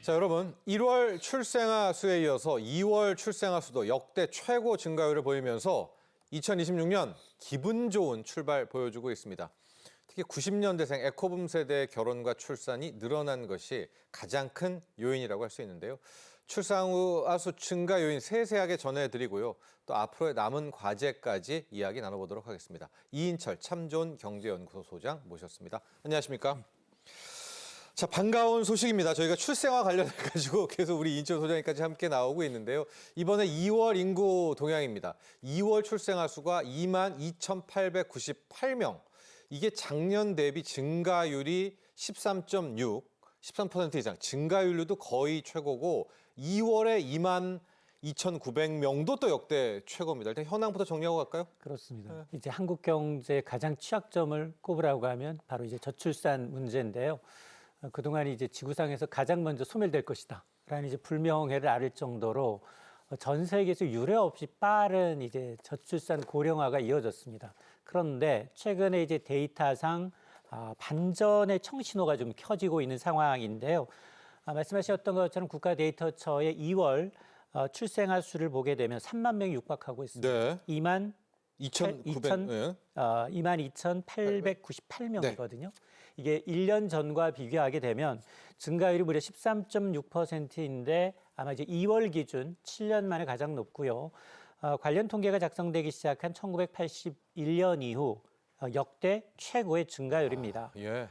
자, 여러분, 1월 출생아 수에 이어서 2월 출생아 수도 역대 최고 증가율을 보이면서 2026년 기분 좋은 출발 보여주고 있습니다. 특히 90년대생 에코붐 세대의 결혼과 출산이 늘어난 것이 가장 큰 요인이라고 할 수 있는데요. 출산 후 아수 증가 요인 세세하게 전해드리고요. 또 앞으로의 남은 과제까지 이야기 나눠보도록 하겠습니다. 이인철 참좋은 경제연구소 소장 모셨습니다. 안녕하십니까? 자, 반가운 소식입니다. 저희가 출생과 관련해가지고 계속 우리 이인철 소장님까지 함께 나오고 있는데요. 이번에 2월 인구 동향입니다. 2월 출생아 수가 22,898명. 이게 작년 대비 증가율이 13.6, 13% 이상, 증가율도 거의 최고고 2월에 22,900명도 또 역대 최고입니다. 일단 현황부터 정리하고 갈까요? 그렇습니다. 이제 한국 경제의 가장 취약점을 꼽으라고 하면 바로 이제 저출산 문제인데요. 그동안 이제 지구상에서 가장 먼저 소멸될 것이다 라는 이제 불명예를 앓을 정도로 전 세계에서 유례 없이 빠른 이제 저출산 고령화가 이어졌습니다. 그런데 최근에 이제 데이터상 반전의 청신호가 좀 켜지고 있는 상황인데요. 말씀하셨던 것처럼 국가데이터처의 2월 출생아 수를 보게 되면 3만 명이 육박하고 있습니다. 네. 22,898명이거든요. 네. 이게 1년 전과 비교하게 되면 증가율이 무려 13.6%인데 아마 이제 2월 기준 7년 만에 가장 높고요. 관련 통계가 작성되기 시작한 1981년 이후 역대 최고의 증가율입니다. 예.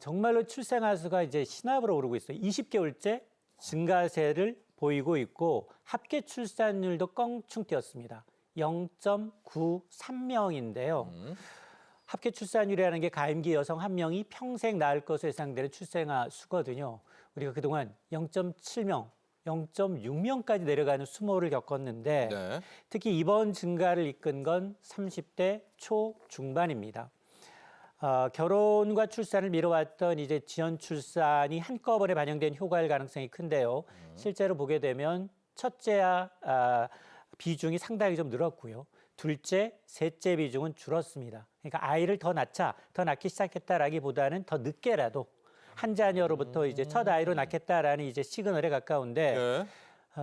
정말로 출생아 수가 이제 신압으로 오르고 있어요. 20개월째 증가세를 보이고 있고 합계 출산율도 껑충 뛰었습니다. 0.93명인데요. 합계 출산율이라는 게 가임기 여성 한 명이 평생 낳을 것으로 예상되는 출생아 수거든요. 우리가 그동안 0.7명, 0.6명까지 내려가는 수모를 겪었는데 네. 특히 이번 증가를 이끈 건 30대 초중반입니다. 결혼과 출산을 미뤄왔던 이제 지연 출산이 한꺼번에 반영된 효과일 가능성이 큰데요. 실제로 보게 되면 첫째야 비중이 상당히 좀 늘었고요. 둘째, 셋째 비중은 줄었습니다. 그러니까 아이를 더 낳기 시작했다라기보다는 더 늦게라도 한 자녀로부터 이제 첫 아이로 낳겠다라는 이제 시그널에 가까운데 네.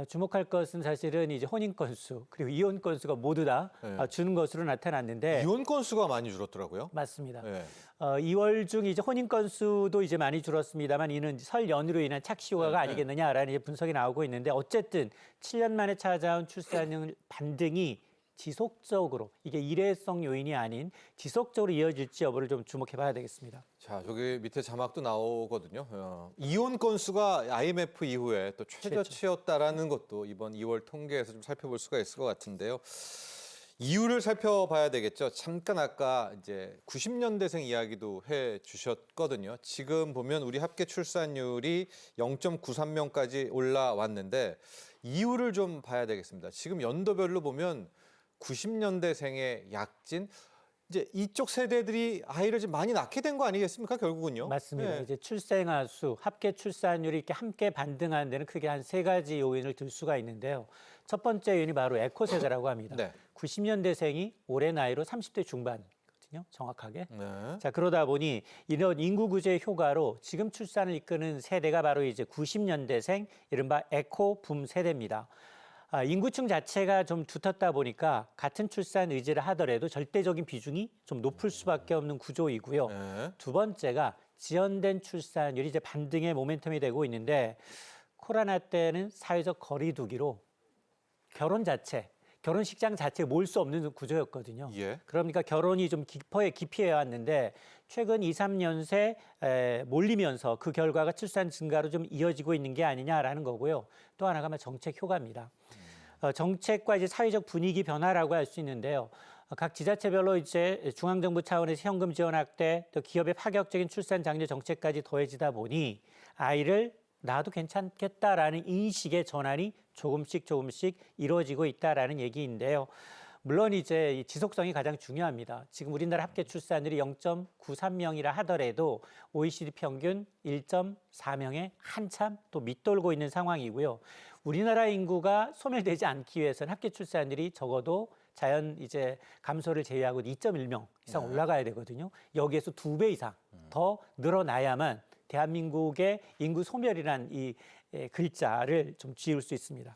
주목할 것은 사실은 이제 혼인 건수 그리고 이혼 건수가 모두 다 주는 것으로 나타났는데 이혼 건수가 많이 줄었더라고요. 맞습니다. 네. 2월 중 이제 혼인 건수도 이제 많이 줄었습니다만 이는 설 연휴로 인한 착시 효과가 아니겠느냐라는 이제 분석이 나오고 있는데 어쨌든 7년 만에 찾아온 출산율 반등이 지속적으로 이게 일회성 요인이 아닌 지속적으로 이어질지 여부를 좀 주목해 봐야 되겠습니다. 자, 저기 밑에 자막도 나오거든요. 이혼 건수가 IMF 이후에 또 최저치였다라는 것도 이번 2월 통계에서 좀 살펴볼 수가 있을 것 같은데요. 이유를 살펴봐야 되겠죠. 잠깐 아까 이제 90년대생 이야기도 해 주셨거든요. 지금 보면 우리 합계 출산율이 0.93명까지 올라왔는데 이유를 좀 봐야 되겠습니다. 지금 연도별로 보면 90년대생의 약진, 이제 이쪽 세대들이 아이를 좀 많이 낳게 된 거 아니겠습니까? 결국은요. 맞습니다. 네. 이제 출생아 수, 합계 출산율이 이렇게 함께 반등하는 데는 크게 한 세 가지 요인을 들 수가 있는데요. 첫 번째 요인이 바로 에코 세대라고 합니다. 네. 90년대생이 올해 나이로 30대 중반이거든요. 정확하게. 네. 자, 그러다 보니 이런 인구 구조의 효과로 지금 출산을 이끄는 세대가 바로 이제 90년대생, 이른바 에코 붐 세대입니다. 인구층 자체가 좀 두텁다 보니까 같은 출산 의지를 하더라도 절대적인 비중이 좀 높을 수밖에 없는 구조이고요. 네. 두 번째가 지연된 출산율이 이제 반등의 모멘텀이 되고 있는데 코로나 때는 사회적 거리두기로 결혼식장 자체에 모일 수 없는 구조였거든요. 예. 그러니까 결혼이 좀 기피해 왔는데 최근 2, 3년 새 몰리면서 그 결과가 출산 증가로 좀 이어지고 있는 게 아니냐라는 거고요. 또 하나가 정책 효과입니다. 정책과 이제 사회적 분위기 변화라고 할 수 있는데요. 각 지자체별로 이제 중앙정부 차원에서 현금 지원 확대, 또 기업의 파격적인 출산 장려 정책까지 더해지다 보니 아이를 낳아도 괜찮겠다라는 인식의 전환이 조금씩 이루어지고 있다라는 얘기인데요. 물론 이제 이 지속성이 가장 중요합니다. 지금 우리나라 합계 출산율이 0.93명이라 하더라도 OECD 평균 1.4명에 한참 또 밑돌고 있는 상황이고요. 우리나라 인구가 소멸되지 않기 위해서는 합계 출산율이 적어도 자연 이제 감소를 제외하고 2.1명 이상 올라가야 되거든요. 여기에서 2배 이상 더 늘어나야만 대한민국의 인구 소멸이란 이 글자를 좀 지울 수 있습니다.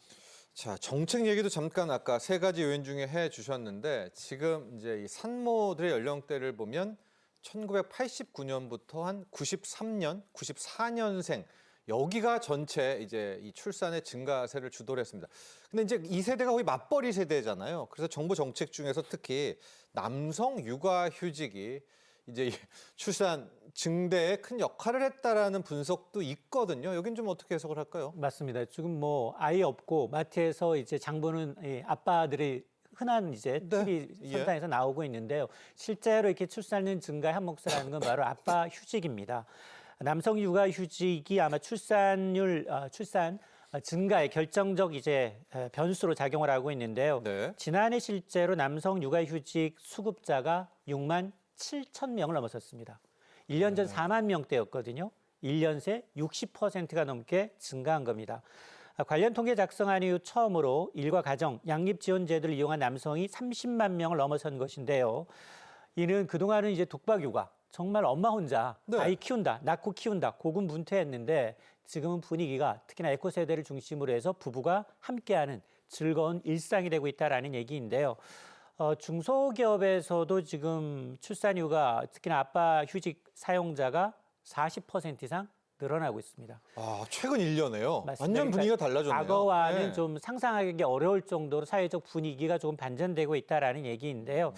자, 정책 얘기도 잠깐 아까 세 가지 요인 중에 해 주셨는데 지금 이제 이 산모들의 연령대를 보면 1989년부터 한 93년, 94년생 여기가 전체 이제 이 출산의 증가세를 주도를 했습니다. 근데 이제 이 세대가 거의 맞벌이 세대잖아요. 그래서 정부 정책 중에서 특히 남성 육아휴직이 이제 이 출산 증대에 큰 역할을 했다라는 분석도 있거든요. 여긴 좀 어떻게 해석을 할까요? 맞습니다. 지금 뭐 아이 없고 마트에서 이제 장 보는 이 아빠들이 흔한 이제 네. TV 예. 선상에서 나오고 있는데요. 실제로 이렇게 출산율 증가의 한 몫을 하는 건 바로 아빠 휴직입니다. 남성 육아 휴직이 아마 출산 증가의 결정적 이제 변수로 작용을 하고 있는데요. 네. 지난해 실제로 남성 육아 휴직 수급자가 6만 7천 명을 넘어섰습니다. 1년 전 4만 명대였거든요. 1년 새 60%가 넘게 증가한 겁니다. 관련 통계 작성한 이후 처음으로 일과 가정, 양립 지원 제도를 이용한 남성이 30만 명을 넘어선 것인데요. 이는 그동안은 이제 독박 육아, 정말 엄마 혼자 네. 아이 키운다, 낳고 키운다, 고군분투했는데 지금은 분위기가 특히나 에코 세대를 중심으로 해서 부부가 함께하는 즐거운 일상이 되고 있다라는 얘기인데요. 중소기업에서도 지금 출산 휴가, 특히나 아빠 휴직 사용자가 40% 이상 늘어나고 있습니다. 아, 최근 1년에요. 맞습니다. 완전 분위기가 달라졌네요. 과거와는 네. 좀 상상하기 어려울 정도로 사회적 분위기가 조금 반전되고 있다라는 얘기인데요.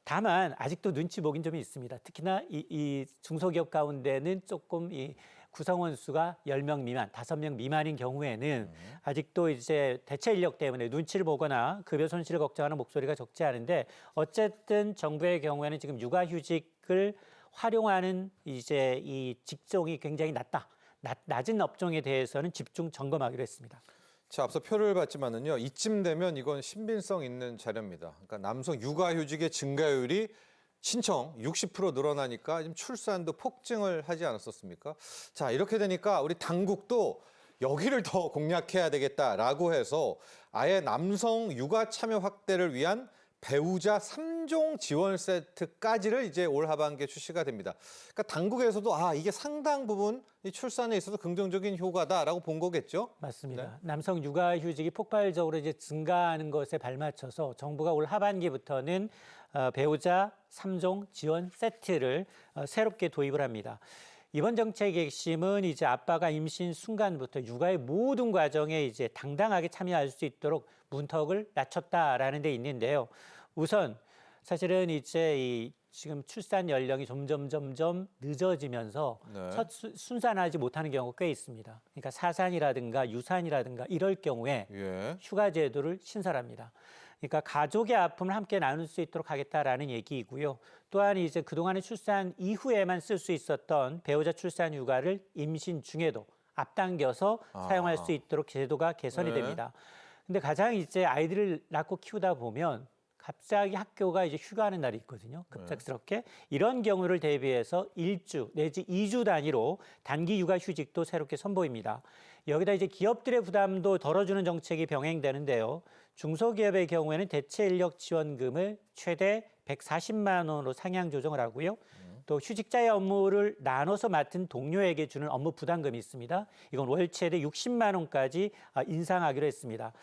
다만 아직도 눈치 보긴 좀 있습니다. 특히나 이 중소기업 가운데는 조금 이 구성원 수가 10명 미만, 5명 미만인 경우에는 아직도 이제 대체 인력 때문에 눈치를 보거나 급여 손실을 걱정하는 목소리가 적지 않은데 어쨌든 정부의 경우에는 지금 육아휴직을 활용하는 이제 이 직종이 굉장히 낮은 업종에 대해서는 집중 점검하기로 했습니다. 자, 앞서 표를 봤지만은요. 이쯤 되면 이건 신빙성 있는 자료입니다. 그러니까 남성 육아휴직의 증가율이 신청 60% 늘어나니까 지금 출산도 폭증을 하지 않았었습니까? 자, 이렇게 되니까 우리 당국도 여기를 더 공략해야 되겠다라고 해서 아예 남성 육아 참여 확대를 위한 배우자 3종 지원 세트까지를 이제 올 하반기에 출시가 됩니다. 그러니까 당국에서도 이게 상당 부분 이 출산에 있어서 긍정적인 효과다라고 본 거겠죠? 맞습니다. 네. 남성 육아휴직이 폭발적으로 이제 증가하는 것에 발맞춰서 정부가 올 하반기부터는 배우자 3종 지원 세트를 새롭게 도입을 합니다. 이번 정책의 핵심은 이제 아빠가 임신 순간부터 육아의 모든 과정에 이제 당당하게 참여할 수 있도록 문턱을 낮췄다라는 데 있는데요. 우선 사실은 이제 지금 출산 연령이 점점 늦어지면서 네. 첫 순산하지 못하는 경우가 꽤 있습니다. 그러니까 사산이라든가 유산이라든가 이럴 경우에 예. 휴가 제도를 신설합니다. 그러니까 가족의 아픔을 함께 나눌 수 있도록 하겠다라는 얘기이고요. 또한 이제 그동안의 출산 이후에만 쓸 수 있었던 배우자 출산 휴가를 임신 중에도 앞당겨서 사용할 수 있도록 제도가 개선이 네. 됩니다. 근데 가장 이제 아이들을 낳고 키우다 보면 갑자기 학교가 이제 휴가하는 날이 있거든요. 급작스럽게. 이런 경우를 대비해서 1주 내지 2주 단위로 단기 육아 휴직도 새롭게 선보입니다. 여기다 이제 기업들의 부담도 덜어주는 정책이 병행되는데요. 중소기업의 경우에는 대체 인력 지원금을 최대 140만 원으로 상향 조정을 하고요. 또 휴직자의 업무를 나눠서 맡은 동료에게 주는 업무 부담금이 있습니다. 이건 월 최대 60만 원까지 인상하기로 했습니다.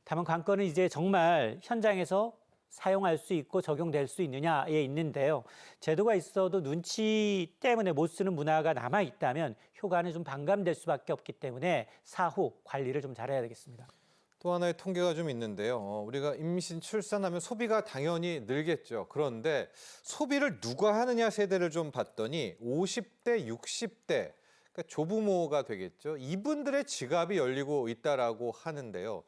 다만 관건은 이제 정말 현장에서 사용할 수 있고 적용될 수 있느냐에 있는데요. 제도가 있어도 눈치 때문에 못 쓰는 문화가 남아 있다면 효과는 좀 반감될 수밖에 없기 때문에 사후 관리를 좀 잘해야 되겠습니다. 또 하나의 통계가 좀 있는데요. 우리가 임신, 출산하면 소비가 당연히 늘겠죠. 그런데 소비를 누가 하느냐 세대를 좀 봤더니 50대, 60대, 그러니까 조부모가 되겠죠. 이분들의 지갑이 열리고 있다라고 하는데요.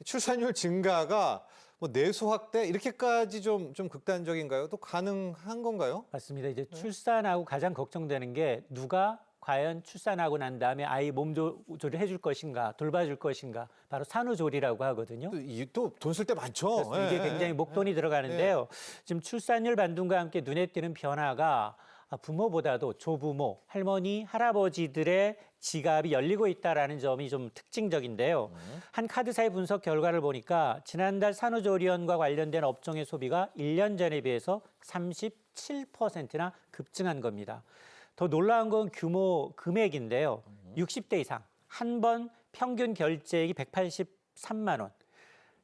출산율 증가가 뭐 내수 확대 이렇게까지 좀 극단적인가요? 또 가능한 건가요? 맞습니다. 이제 출산하고 가장 걱정되는 게 누가 과연 출산하고 난 다음에 아이 몸 조리를 해줄 것인가, 돌봐줄 것인가, 바로 산후조리라고 하거든요. 또 돈 쓸 때 많죠. 그렇습니다. 이게 굉장히 목돈이 들어가는데요. 지금 출산율 반등과 함께 눈에 띄는 변화가 부모보다도 조부모, 할머니, 할아버지들의 지갑이 열리고 있다는 점이 좀 특징적인데요. 한 카드사의 분석 결과를 보니까 지난달 산후조리원과 관련된 업종의 소비가 1년 전에 비해서 37%나 급증한 겁니다. 더 놀라운 건 규모 금액인데요. 60대 이상 한 번 평균 결제액이 183만 원.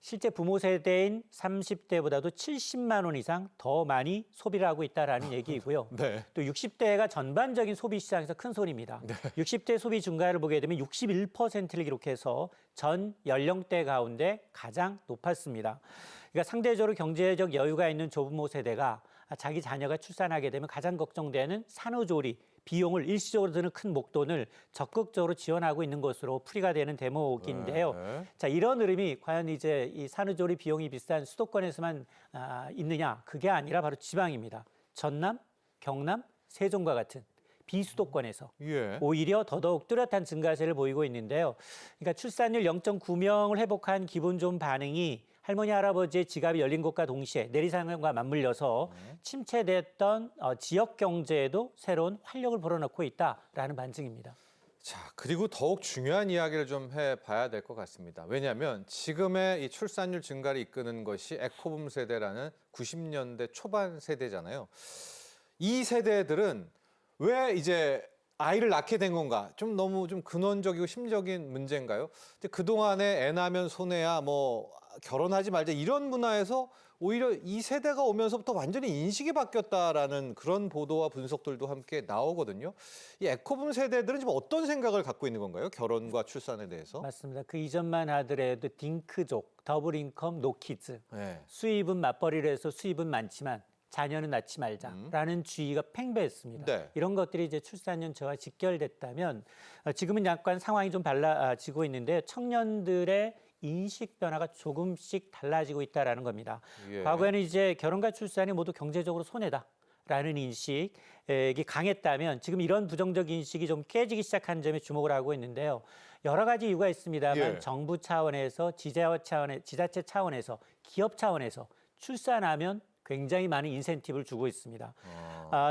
실제 부모 세대인 30대보다도 70만 원 이상 더 많이 소비를 하고 있다라는 얘기이고요. 네. 또 60대가 전반적인 소비 시장에서 큰 손입니다. 60대 소비 증가를 보게 되면 61%를 기록해서 전 연령대 가운데 가장 높았습니다. 그러니까 상대적으로 경제적 여유가 있는 조부모 세대가 자기 자녀가 출산하게 되면 가장 걱정되는 산후조리 비용을 일시적으로 드는 큰 목돈을 적극적으로 지원하고 있는 것으로 풀이가 되는 대목인데요. 네. 자, 이런 흐름이 과연 이제 이 산후조리 비용이 비싼 수도권에서만 있느냐? 그게 아니라 바로 지방입니다. 전남, 경남, 세종과 같은 비수도권에서 예. 오히려 더더욱 뚜렷한 증가세를 보이고 있는데요. 그러니까 출산율 0.9명을 회복한 기분 좋은 반응이 할머니, 할아버지의 지갑이 열린 것과 동시에 내리상황과 맞물려서 침체됐던 지역 경제에도 새로운 활력을 불어넣고 있다라는 반증입니다. 자, 그리고 더욱 중요한 이야기를 좀 해봐야 될 것 같습니다. 왜냐하면 지금의 이 출산율 증가를 이끄는 것이 에코붐 세대라는 90년대 초반 세대잖아요. 이 세대들은 왜 이제 아이를 낳게 된 건가? 좀 너무 좀 근원적이고 심적인 문제인가요? 그동안에 애 낳으면 손해야, 뭐 결혼하지 말자 이런 문화에서 오히려 이 세대가 오면서부터 완전히 인식이 바뀌었다라는 그런 보도와 분석들도 함께 나오거든요. 이 에코붐 세대들은 지금 어떤 생각을 갖고 있는 건가요? 결혼과 출산에 대해서? 맞습니다. 그 이전만 하더라도 딩크족, 더블 인컴, 노키즈. 네. 수입은 맞벌이를 해서 수입은 많지만 자녀는 낳지 말자라는 주의가 팽배했습니다. 네. 이런 것들이 이제 출산 연체와 직결됐다면 지금은 약간 상황이 좀 달라지고 있는데 청년들의 인식 변화가 조금씩 달라지고 있다라는 겁니다. 예. 과거에는 이제 결혼과 출산이 모두 경제적으로 손해다라는 인식이 강했다면 지금 이런 부정적 인식이 좀 깨지기 시작한 점에 주목을 하고 있는데요. 여러 가지 이유가 있습니다만 예. 정부 차원에서 지자체 차원에서 기업 차원에서 출산하면 굉장히 많은 인센티브를 주고 있습니다.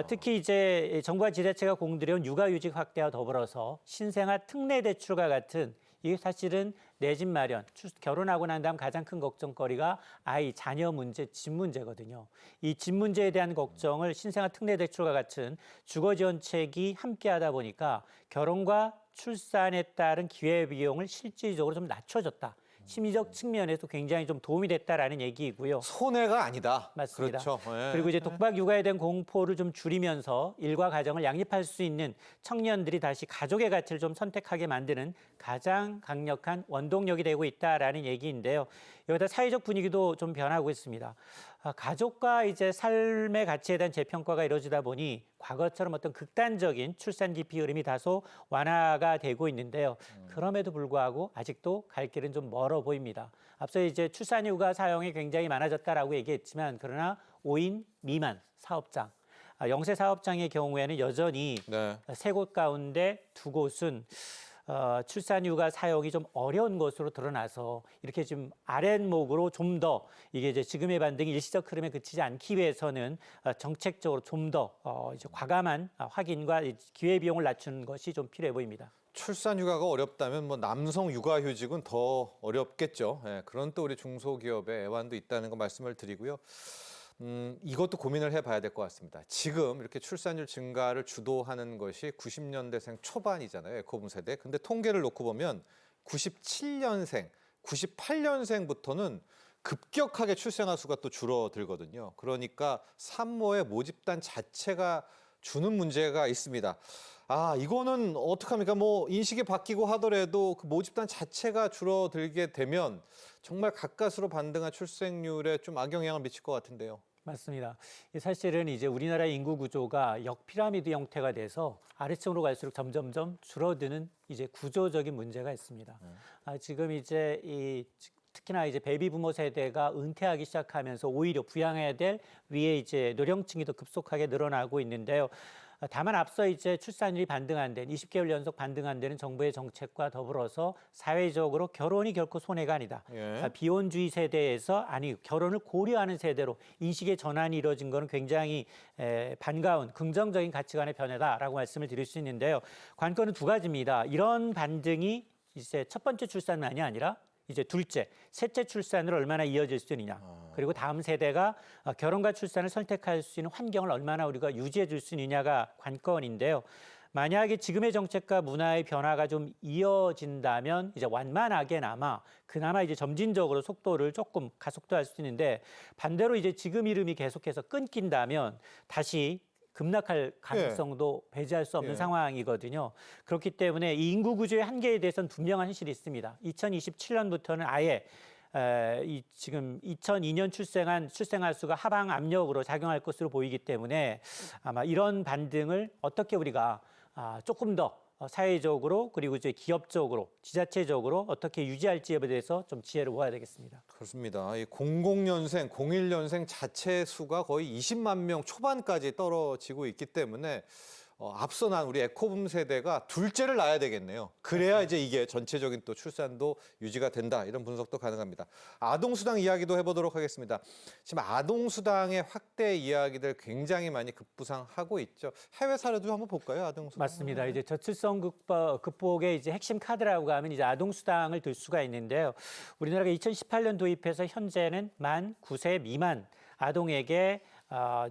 특히 이제 정부와 지자체가 공들여온 육아휴직 확대와 더불어서 신생아 특례 대출과 같은 이게 사실은 내 집 마련, 결혼하고 난 다음 가장 큰 걱정거리가 아이, 자녀 문제, 집 문제거든요. 이 집 문제에 대한 걱정을 신생아 특례 대출과 같은 주거지원책이 함께하다 보니까 결혼과 출산에 따른 기회비용을 실질적으로 좀 낮춰줬다. 심리적 측면에서 굉장히 좀 도움이 됐다라는 얘기이고요. 손해가 아니다. 맞습니다. 그렇죠. 예. 그리고 이제 독박 육아에 대한 공포를 좀 줄이면서 일과 가정을 양립할 수 있는 청년들이 다시 가족의 가치를 좀 선택하게 만드는 가장 강력한 원동력이 되고 있다라는 얘기인데요. 여기다 사회적 분위기도 좀 변하고 있습니다. 가족과 이제 삶의 가치에 대한 재평가가 이루어지다 보니 과거처럼 어떤 극단적인 출산 기피 흐름이 다소 완화가 되고 있는데요. 그럼에도 불구하고 아직도 갈 길은 좀 멀어 보입니다. 앞서 이제 출산 휴가 사용이 굉장히 많아졌다라고 얘기했지만 그러나 5인 미만 사업장, 영세 사업장의 경우에는 여전히 네. 3곳 가운데 2곳은 출산 휴가 사용이 좀 어려운 것으로 드러나서 이렇게 좀 아랫목으로 좀 더 이게 이제 지금의 반등이 일시적 흐름에 그치지 않기 위해서는 정책적으로 좀 더 이제 과감한 확인과 기회 비용을 낮추는 것이 좀 필요해 보입니다. 출산 휴가가 어렵다면 뭐 남성 육아휴직은 더 어렵겠죠. 예, 그런 또 우리 중소기업의 애환도 있다는 거 말씀을 드리고요. 이것도 고민을 해봐야 될 것 같습니다. 지금 이렇게 출산율 증가를 주도하는 것이 90년대생 초반이잖아요. 에코붐 세대. 근데 통계를 놓고 보면 97년생, 98년생부터는 급격하게 출생아 수가 또 줄어들거든요. 그러니까 산모의 모집단 자체가 주는 문제가 있습니다. 이거는 어떡합니까? 뭐 인식이 바뀌고 하더라도 그 모집단 자체가 줄어들게 되면 정말 가까스로 반등한 출생률에 좀 악영향을 미칠 것 같은데요. 맞습니다. 사실은 이제 우리나라 인구 구조가 역피라미드 형태가 돼서 아래층으로 갈수록 점점점 줄어드는 이제 구조적인 문제가 있습니다. 지금 이제 특히나 이제 베이비 부모 세대가 은퇴하기 시작하면서 오히려 부양해야 될 위에 이제 노령층이 더 급속하게 늘어나고 있는데요. 다만 앞서 이제 출산율이 반등한 데는 20개월 연속 반등한 데는 정부의 정책과 더불어서 사회적으로 결혼이 결코 손해가 아니다. 예. 비혼주의 세대에서 결혼을 고려하는 세대로 인식의 전환이 이루어진 것은 굉장히 반가운 긍정적인 가치관의 변화다라고 말씀을 드릴 수 있는데요. 관건은 두 가지입니다. 이런 반등이 이제 첫 번째 출산만이 아니라 이제 둘째, 셋째 출산으로 얼마나 이어질 수 있느냐. 그리고 다음 세대가 결혼과 출산을 선택할 수 있는 환경을 얼마나 우리가 유지해 줄 수 있느냐가 관건인데요. 만약에 지금의 정책과 문화의 변화가 좀 이어진다면 이제 완만하게나마 그나마 이제 점진적으로 속도를 조금 가속도할 수 있는데 반대로 이제 지금 이름이 계속해서 끊긴다면 다시 급락할 가능성도 배제할 수 없는 예. 상황이거든요. 그렇기 때문에 이 인구 구조의 한계에 대해서는 분명한 현실이 있습니다. 2027년부터는 아예 이 지금 2002년 출생아 수가 하방 압력으로 작용할 것으로 보이기 때문에 아마 이런 반등을 어떻게 우리가 조금 더 사회적으로 그리고 이제 기업적으로 지자체적으로 어떻게 유지할지에 대해서 좀 지혜를 모아야 되겠습니다. 그렇습니다. 이 00년생, 01년생 자체 수가 거의 20만 명 초반까지 떨어지고 있기 때문에 앞서 난 우리 에코붐 세대가 둘째를 낳아야 되겠네요. 그래야 이제 이게 전체적인 또 출산도 유지가 된다. 이런 분석도 가능합니다. 아동수당 이야기도 해보도록 하겠습니다. 지금 아동수당의 확대 이야기들 굉장히 많이 급부상하고 있죠. 해외 사례도 한번 볼까요? 아동수당. 맞습니다. 이제 저출생 극복의 이제 핵심 카드라고 하면 이제 아동수당을 들 수가 있는데요. 우리나라가 2018년 도입해서 현재는 만 9세 미만 아동에게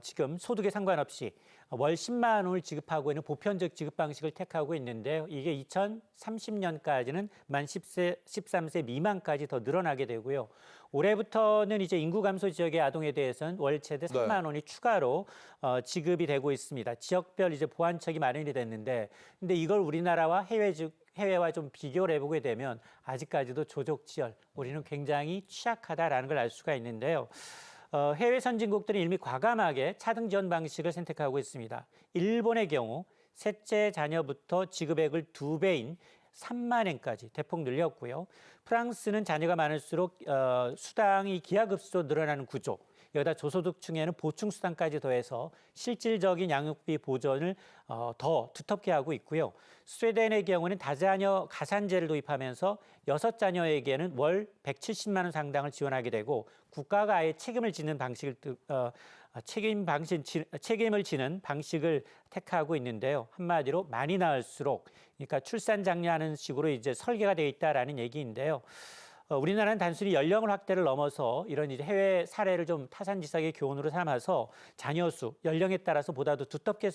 지금 소득에 상관없이 월 10만 원을 지급하고 있는 보편적 지급 방식을 택하고 있는데요. 이게 2030년까지는 만 13세 미만까지 더 늘어나게 되고요. 올해부터는 이제 인구 감소 지역의 아동에 대해서는 월 최대 3만 원이 추가로 지급이 되고 있습니다. 지역별 이제 보완책이 마련이 됐는데, 근데 이걸 우리나라와 해외와 좀 비교를 해보게 되면 아직까지도 조족지열, 우리는 굉장히 취약하다라는 걸 알 수가 있는데요. 해외 선진국들은 이미 과감하게 차등 지원 방식을 선택하고 있습니다. 일본의 경우 셋째 자녀부터 지급액을 2배인 3만 엔까지 대폭 늘렸고요. 프랑스는 자녀가 많을수록 수당이 기하급수로 늘어나는 구조, 여기다 저소득층에는 보충수당까지 더해서 실질적인 양육비 보전을 더 두텁게 하고 있고요. 스웨덴의 경우는 다자녀 가산제를 도입하면서 6자녀에게는 월 170만 원 상당을 지원하게 되고 국가가 아예 책임을 지는 책임을 지는 방식을 택하고 있는데요. 한마디로 많이 낳을수록, 그러니까 출산 장려하는 식으로 이제 설계가 되어 있다라는 얘기인데요. 우리나라는 단순히 연령 확대를 넘어서 이런 이제 해외 사례를 좀 타산지석의 교훈으로 삼아서 자녀 수, 연령에 따라서 보다도 두텁게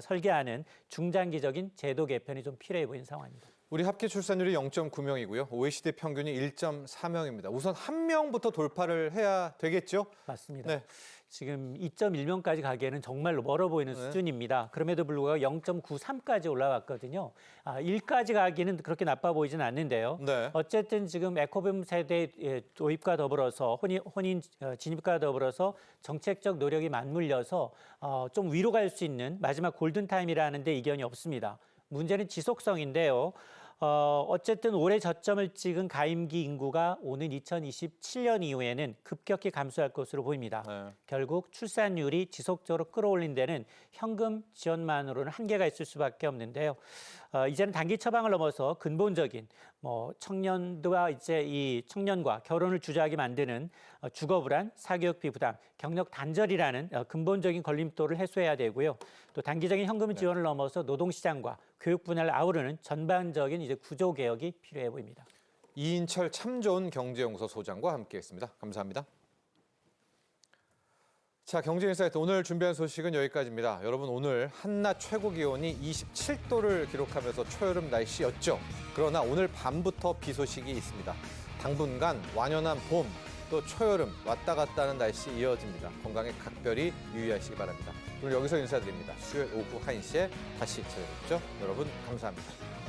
설계하는 중장기적인 제도 개편이 좀 필요해 보이는 상황입니다. 우리 합계 출산율이 0.9명이고요. OECD 평균이 1.4명입니다. 우선 1명부터 돌파를 해야 되겠죠? 맞습니다. 네. 지금 2.1명까지 가기에는 정말로 멀어 보이는 수준입니다. 그럼에도 불구하고 0.93까지 올라왔거든요. 1까지 가기는 그렇게 나빠 보이진 않는데요. 네. 어쨌든 지금 에코붐 세대 도입과 더불어서 혼인 진입과 더불어서 정책적 노력이 맞물려서 좀 위로 갈 수 있는 마지막 골든타임이라는 데 이견이 없습니다. 문제는 지속성인데요. 어쨌든 올해 저점을 찍은 가임기 인구가 오는 2027년 이후에는 급격히 감소할 것으로 보입니다. 네. 결국 출산율이 지속적으로 끌어올린 데는 현금 지원만으로는 한계가 있을 수밖에 없는데요. 이제는 단기 처방을 넘어서 근본적인 청년과 이제 이 청년과 결혼을 주저하게 만드는 주거 불안, 사교육비 부담, 경력 단절이라는 근본적인 걸림돌을 해소해야 되고요. 또 단기적인 현금 지원을 넘어서 노동시장과 교육 분야를 아우르는 전반적인 이제 구조 개혁이 필요해 보입니다. 이인철 참 좋은 경제연구소 소장과 함께했습니다. 감사합니다. 자, 경제인사이트 오늘 준비한 소식은 여기까지입니다. 여러분, 오늘 한낮 최고 기온이 27도를 기록하면서 초여름 날씨였죠. 그러나 오늘 밤부터 비 소식이 있습니다. 당분간 완연한 봄, 또 초여름 왔다 갔다 하는 날씨 이어집니다. 건강에 각별히 유의하시기 바랍니다. 오늘 여기서 인사드립니다. 수요일 오후 1시에 다시 찾아뵙죠. 여러분, 감사합니다.